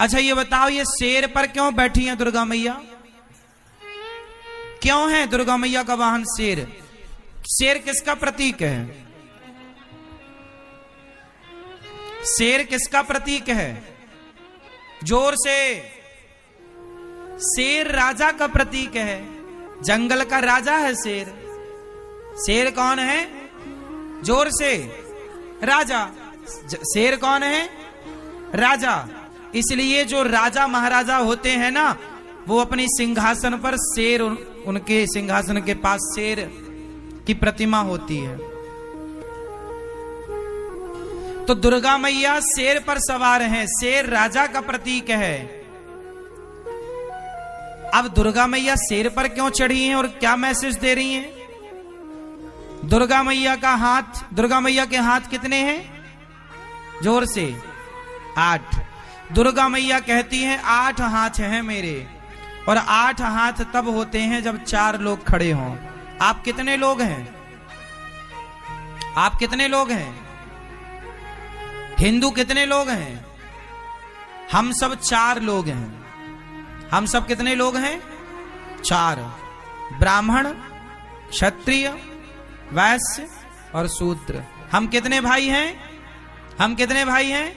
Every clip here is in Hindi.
अच्छा ये बताओ, ये शेर पर क्यों बैठी हैं दुर्गा मैया? क्यों है दुर्गा मैया का वाहन शेर? शेर किसका प्रतीक है? शेर किसका प्रतीक है? जोर से। शेर राजा का प्रतीक है, जंगल का राजा है शेर। शेर कौन है? जोर से। राजा। शेर कौन है? राजा। इसलिए जो राजा महाराजा होते हैं ना, वो अपनी सिंहासन पर शेर, उनके सिंहासन के पास शेर की प्रतिमा होती है। तो दुर्गा मैया शेर पर सवार हैं, शेर राजा का प्रतीक है। अब दुर्गा मैया शेर पर क्यों चढ़ी हैं और क्या मैसेज दे रही हैं? दुर्गा मैया का हाथ, दुर्गा मैया के हाथ कितने हैं? जोर से। 8। दुर्गा मैया कहती हैं 8 हाथ हैं मेरे, और 8 हाथ तब होते हैं जब 4 लोग खड़े हों। आप कितने लोग हैं? आप कितने लोग हैं? हिंदू कितने लोग हैं? हम सब 4 लोग हैं। हम सब कितने लोग हैं? 4। ब्राह्मण, क्षत्रिय, वैश्य और शूद्र। हम कितने भाई हैं? हम कितने भाई हैं?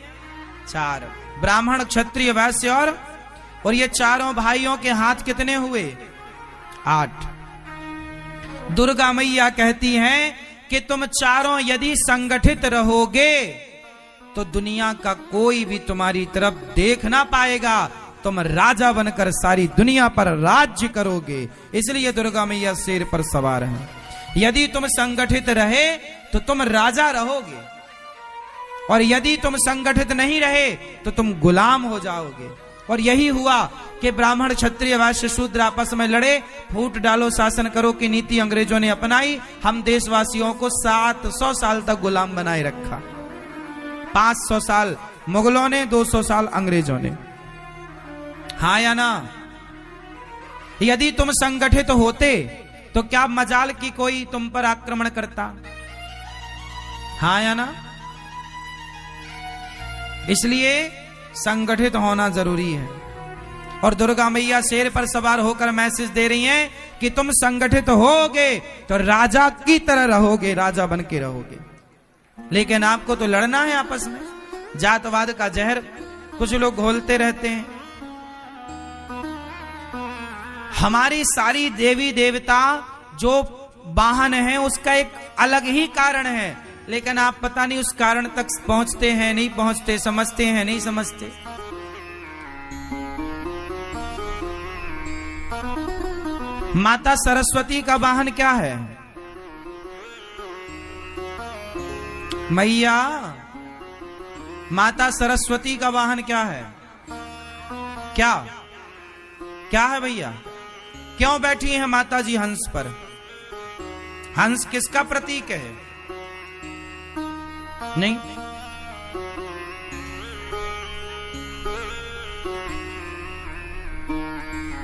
4। ब्राह्मण, क्षत्रिय, वैश्य और ये चारों भाइयों के हाथ कितने हुए? 8। दुर्गा मैया कहती हैं कि तुम चारों यदि संगठित रहोगे तो दुनिया का कोई भी तुम्हारी तरफ देख ना पाएगा, तुम राजा बनकर सारी दुनिया पर राज्य करोगे। इसलिए दुर्गा मैया शेर पर सवार हैं। यदि तुम संगठित रहे तो तुम राजा रहोगे, और यदि तुम संगठित नहीं रहे तो तुम गुलाम हो जाओगे। और यही हुआ कि ब्राह्मण, क्षत्रिय, वैश्य, शूद्र आपस में लड़े। फूट डालो शासन करो की नीति अंग्रेजों ने अपनाई। हम देशवासियों को 700 साल तक गुलाम बनाए रखा। 500 साल मुगलों ने, 200 साल अंग्रेजों ने। हाँ या ना? यदि तुम संगठित होते तो क्या मजाल की कोई तुम पर आक्रमण करता? हाँ या ना? इसलिए संगठित होना जरूरी है। और दुर्गा मैया शेर पर सवार होकर मैसेज दे रही हैं कि तुम संगठित होगे तो राजा की तरह रहोगे, राजा बन के रहोगे। लेकिन आपको तो लड़ना है आपस में। जातवाद का जहर कुछ लोग घोलते रहते हैं। हमारी सारी देवी देवता जो वाहन है उसका एक अलग ही कारण है, लेकिन आप पता नहीं उस कारण तक पहुंचते हैं नहीं पहुंचते, समझते हैं नहीं समझते। माता सरस्वती का वाहन क्या है? मैया, माता सरस्वती का वाहन क्या है? क्या क्या है भैया? क्यों बैठी है माता जी हंस पर? हंस किसका प्रतीक है? नहीं,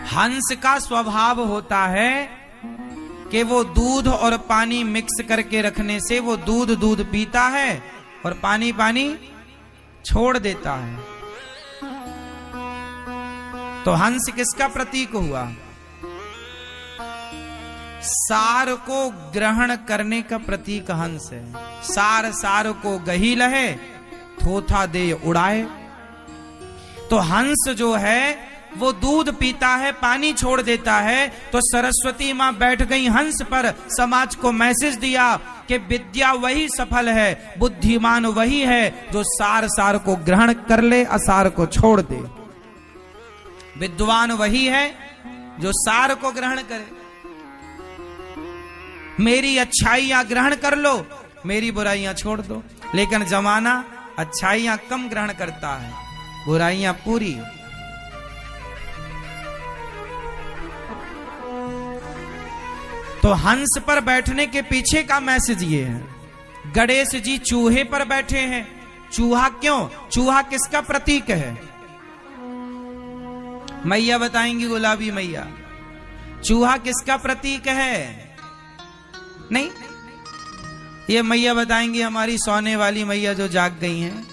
हंस का स्वभाव होता है कि वो दूध और पानी मिक्स करके रखने से वो दूध पीता है और पानी छोड़ देता है। तो हंस किसका प्रतीक हुआ? सार को ग्रहण करने का प्रतीक हंस है। सार को गही लहे, थोथा दे उड़ाए। तो हंस जो है वो दूध पीता है, पानी छोड़ देता है। तो सरस्वती मां बैठ गई हंस पर, समाज को मैसेज दिया कि विद्या वही सफल है, बुद्धिमान वही है जो सार को ग्रहण कर ले, असार को छोड़ दे। विद्वान वही है जो सार को ग्रहण करे। मेरी अच्छाइयां ग्रहण कर लो, मेरी बुराइयां छोड़ दो। लेकिन जमाना अच्छाइयां कम ग्रहण करता है, बुराइयां पूरी। तो हंस पर बैठने के पीछे का मैसेज ये है। गणेश जी चूहे पर बैठे हैं। चूहा क्यों? चूहा किसका प्रतीक है? मैया बताएंगी, गुलाबी मैया, चूहा किसका प्रतीक है? नहीं, ये मैया बताएंगी, हमारी सोने वाली मैया जो जाग गई हैं।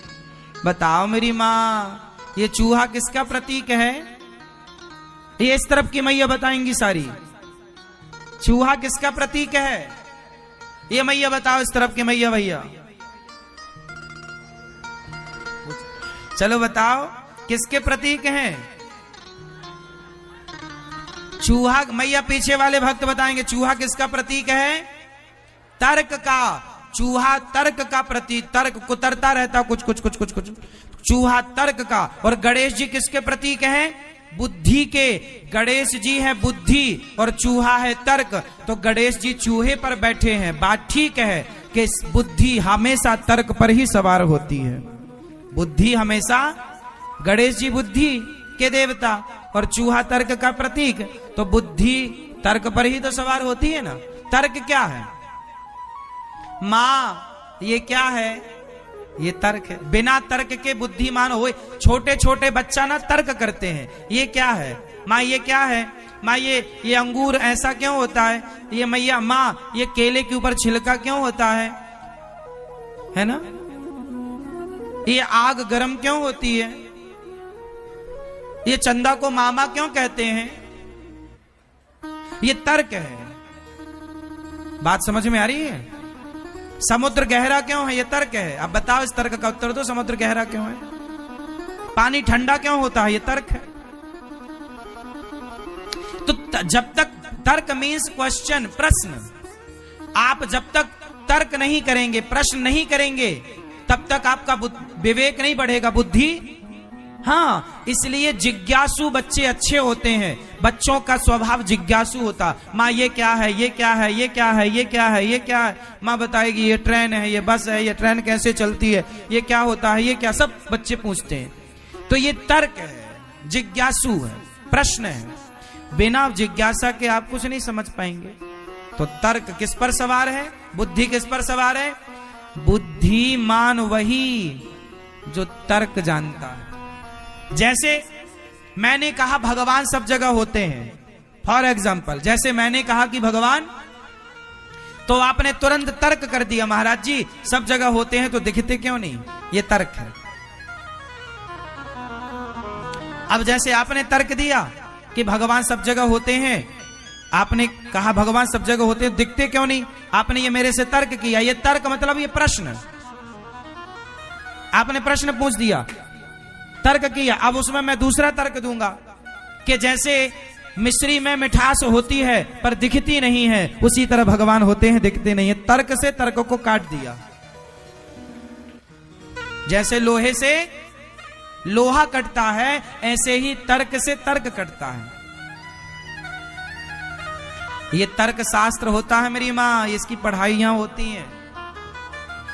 बताओ मेरी माँ, ये चूहा किसका प्रतीक है? ये इस तरफ की मैया बताएंगी सारी। चूहा किसका प्रतीक है? ये मैया बताओ, इस तरफ की मैया भैया, चलो बताओ किसके प्रतीक हैं? चूहा, मैया पीछे वाले भक्त बताएंगे चूहा किसका प्रतीक है? तर्क का। चूहा तर्क का प्रतीक, तर्क कुतरता रहता कुछ कुछ कुछ कुछ कुछ, चूहा तर्क का। और गणेश जी किसके प्रतीक हैं? बुद्धि के। गणेश जी है बुद्धि और चूहा है तर्क, तो गणेश जी चूहे पर बैठे हैं। बात ठीक है कि बुद्धि हमेशा तर्क पर ही सवार होती है। बुद्धि हमेशा, गणेश जी बुद्धि के देवता और चूहा तर्क का प्रतीक, तो बुद्धि तर्क पर ही तो सवार होती है ना। तर्क क्या है? माँ ये क्या है? ये तर्क है। बिना तर्क के बुद्धिमान हो। छोटे छोटे बच्चा ना तर्क करते हैं, ये क्या है माँ? ये क्या है माँ? ये अंगूर ऐसा क्यों होता है? ये मैया माँ ये केले के ऊपर छिलका क्यों होता है ना? ये आग गर्म क्यों होती है? ये चंदा को मामा क्यों कहते हैं? ये तर्क है। बात समझ में आ रही है? समुद्र गहरा क्यों है? ये तर्क है। अब बताओ इस तर्क का उत्तर दो, समुद्र गहरा क्यों है? पानी ठंडा क्यों होता है? ये तर्क है। तो जब तक तर्क मीन्स क्वेश्चन, प्रश्न, आप जब तक तर्क नहीं करेंगे, प्रश्न नहीं करेंगे, तब तक आपका विवेक नहीं बढ़ेगा, बुद्धि। हाँ, इसलिए जिज्ञासु बच्चे अच्छे होते हैं। बच्चों का स्वभाव जिज्ञासु होता। माँ ये क्या है? ये क्या है? ये क्या है? ये क्या है? ये क्या है? माँ बताएगी ये ट्रेन है, ये बस है, ये ट्रेन कैसे चलती है, ये क्या होता है, ये क्या, सब बच्चे पूछते हैं। तो ये तर्क है, जिज्ञासु है, प्रश्न है। बिना जिज्ञासा के आप कुछ नहीं समझ पाएंगे। तो तर्क किस पर सवार है? बुद्धि किस पर सवार है? बुद्धिमान वही जो तर्क जानता है। जैसे मैंने कहा भगवान सब जगह होते हैं, फॉर एग्जाम्पल, जैसे मैंने कहा कि भगवान, तो आपने तुरंत तर्क कर दिया महाराज जी सब जगह होते हैं तो दिखते क्यों नहीं? ये तर्क है। अब जैसे आपने तर्क दिया कि भगवान सब जगह होते हैं, आपने कहा भगवान सब जगह होते हैं, दिखते क्यों नहीं? आपने ये मेरे से तर्क किया। ये तर्क मतलब ये प्रश्न, आपने प्रश्न पूछ दिया, तर्क किया। अब उसमें मैं दूसरा तर्क दूंगा कि जैसे मिश्री में मिठास होती है पर दिखती नहीं है, उसी तरह भगवान होते हैं दिखते नहीं है। तर्क से तर्क को काट दिया। जैसे लोहे से लोहा कटता है, ऐसे ही तर्क से तर्क कटता है। ये तर्क शास्त्र होता है मेरी माँ, इसकी पढ़ाइयां होती हैं।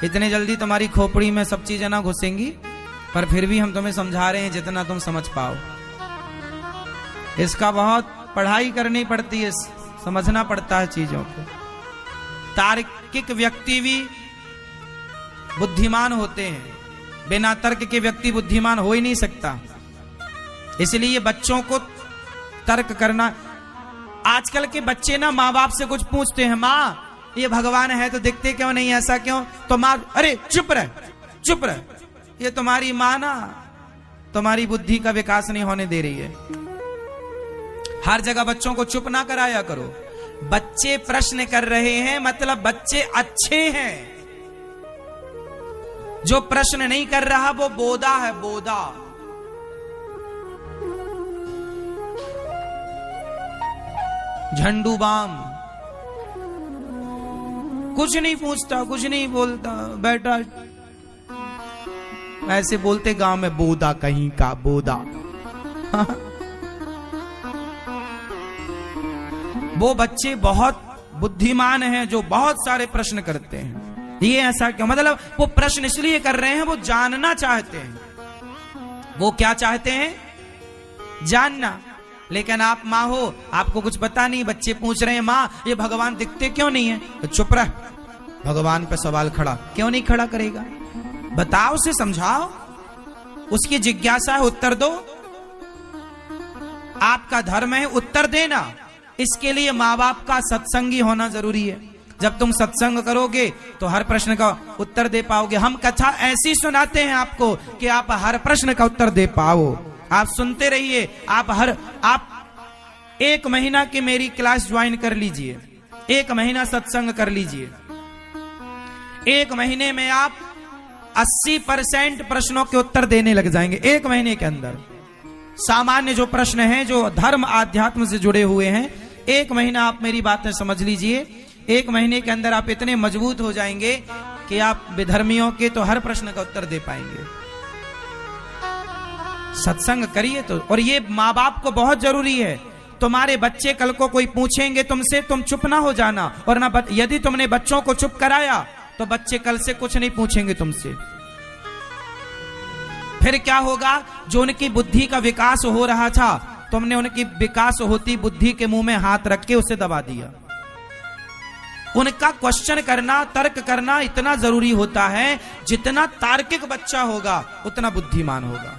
इतने जल्दी तुम्हारी खोपड़ी में सब चीजें ना घुसेंगी, पर फिर भी हम तुम्हें समझा रहे हैं जितना तुम समझ पाओ। इसका बहुत पढ़ाई करनी पड़ती है, समझना पड़ता है चीजों को। तार्किक व्यक्ति भी बुद्धिमान होते हैं, बिना तर्क के व्यक्ति बुद्धिमान हो ही नहीं सकता। इसलिए बच्चों को तर्क करना। आजकल के बच्चे ना माँ बाप से कुछ पूछते हैं, माँ ये भगवान है तो दिखते क्यों नहीं, ऐसा क्यों? तो माँ अरे चुप रह, चुप रह, ये तुम्हारी माँ ना तुम्हारी बुद्धि का विकास नहीं होने दे रही है। हर जगह बच्चों को चुप ना कराया करो। बच्चे प्रश्न कर रहे हैं मतलब बच्चे अच्छे हैं। जो प्रश्न नहीं कर रहा वो बोदा है, बोदा। झंडू बाम कुछ नहीं पूछता, कुछ नहीं बोलता, बैठा ऐसे बोलते गांव में, बोदा कहीं का बोदा। वो बच्चे बहुत बुद्धिमान हैं जो बहुत सारे प्रश्न करते हैं। ये ऐसा क्यों? मतलब वो प्रश्न इसलिए कर रहे हैं, वो जानना चाहते हैं। वो क्या चाहते हैं? जानना। लेकिन आप माँ हो, आपको कुछ पता नहीं, बच्चे पूछ रहे हैं माँ ये भगवान दिखते क्यों नहीं है? तो चुप रह, भगवान पे सवाल खड़ा क्यों नहीं खड़ा करेगा? बताओ, उसे समझाओ, उसकी जिज्ञासा है, उत्तर दो। आपका धर्म है उत्तर देना। इसके लिए माँ बाप का सत्संगी होना जरूरी है। जब तुम सत्संग करोगे तो हर प्रश्न का उत्तर दे पाओगे। हम कथा ऐसी सुनाते हैं आपको कि आप हर प्रश्न का उत्तर दे पाओ। आप सुनते रहिए। आप 1 महीना की मेरी क्लास ज्वाइन कर लीजिए, 1 महीना सत्संग कर लीजिए। 1 महीने में आप 80% प्रश्नों के उत्तर देने लग जाएंगे। 1 महीने के अंदर सामान्य जो प्रश्न हैं, जो धर्म आध्यात्म से जुड़े हुए हैं, 1 महीना आप मेरी बातें समझ लीजिए। 1 महीने के अंदर आप इतने मजबूत हो जाएंगे कि आप विधर्मियों के तो हर प्रश्न का उत्तर दे पाएंगे। सत्संग करिए तो। और ये माँ बाप को बहुत जरूरी है। तुम्हारे बच्चे कल को कोई पूछेंगे तुमसे, तुम चुप ना हो जाना। और ना यदि तुमने बच्चों को चुप कराया तो बच्चे कल से कुछ नहीं पूछेंगे तुमसे। फिर क्या होगा? जो उनकी बुद्धि का विकास हो रहा था, तुमने उनकी विकास होती बुद्धि के मुंह में हाथ रख के उसे दबा दिया। उनका क्वेश्चन करना, तर्क करना इतना जरूरी होता है। जितना तार्किक बच्चा होगा उतना बुद्धिमान होगा।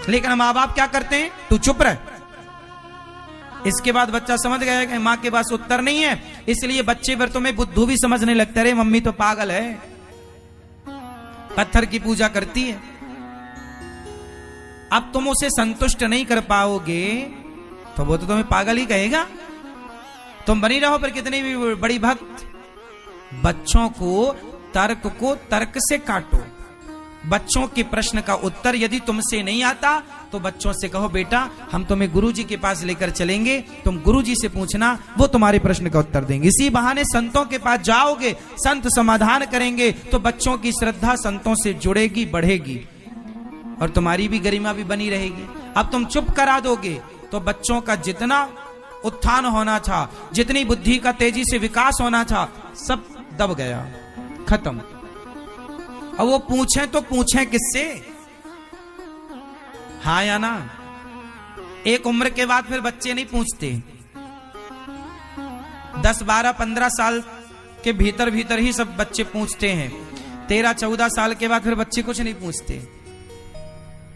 लेकिन माँ बाप क्या करते हैं? तू चुप रह। इसके बाद बच्चा समझ गया कि माँ के पास उत्तर नहीं है, इसलिए बच्चे पर तुम्हें बुद्धू भी समझने लगता है। मम्मी तो पागल है, पत्थर की पूजा करती है। अब तुम उसे संतुष्ट नहीं कर पाओगे तो वो तो तुम्हें पागल ही कहेगा। तुम बनी रहो पर कितनी भी बड़ी भक्त। बच्चों को तर्क से काटो। बच्चों के प्रश्न का उत्तर यदि तुमसे नहीं आता तो बच्चों से कहो, बेटा हम तुम्हें गुरुजी के पास लेकर चलेंगे, तुम गुरुजी से पूछना, वो तुम्हारे प्रश्न का उत्तर देंगे। इसी बहाने संतों के पास जाओगे, संत समाधान करेंगे तो बच्चों की श्रद्धा संतों से जुड़ेगी, बढ़ेगी और तुम्हारी भी गरिमा भी बनी रहेगी। अब तुम चुप करा दोगे तो बच्चों का जितना उत्थान होना था, जितनी बुद्धि का तेजी से विकास होना था, सब दब गया, खत्म। अब वो पूछें तो पूछें किससे? हाँ या ना? एक उम्र के बाद फिर बच्चे नहीं पूछते। 10, 12, 15 साल के भीतर भीतर ही सब बच्चे पूछते हैं। 13, 14 साल के बाद फिर बच्चे कुछ नहीं पूछते।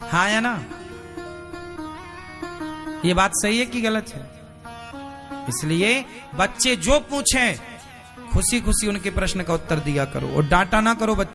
हाँ या ना? ये बात सही है कि गलत है? इसलिए बच्चे जो पूछें खुशी खुशी उनके प्रश्न का उत्तर दिया करो और डांटा ना करो बच्चे।